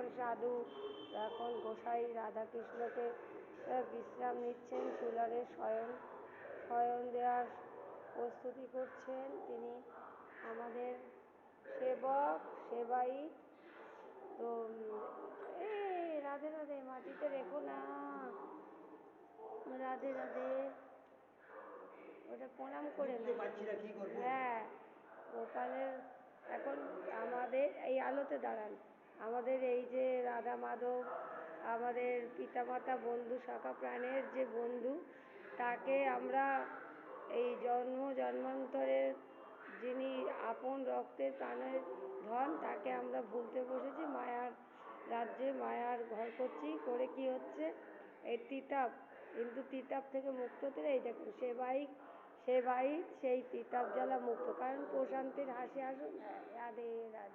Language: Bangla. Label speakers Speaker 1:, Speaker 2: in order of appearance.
Speaker 1: এখন সাধু, এখন গোসাই রাধাকৃষ্ণকে বিশ্রাম নিচ্ছেন, চুলারে শয়ন দেওয়ার প্রস্তুতি করছেন। তিনি আমাদের সেবক সেবায়িত। তো রাধে রাধে, মাটিতে রেখো না, রাধে রাধে, ওটা প্রণাম করে না। হ্যাঁ, গোপালের এখন আমাদের এই আলোতে দাঁড়ান, আমাদের এই যে রাধা মাধব, আমাদের পিতামাতা বন্ধু শাখা প্রাণের যে বন্ধু, তাকে আমরা এই জন্মান্তরের যিনি আপন রক্তের প্রাণের ধন, তাকে আমরা ভুলতে বসেছি। মায়ার রাজ্যে মায়ার ঘর করছি, করে কি হচ্ছে এই তিতাব, কিন্তু তিতাব থেকে মুক্ত হতে এই দেখুন সেবায়িত সেই তিতাব জ্বালা মুক্ত, কারণ প্রশান্তির হাসি আসুন। রাধে রাধে।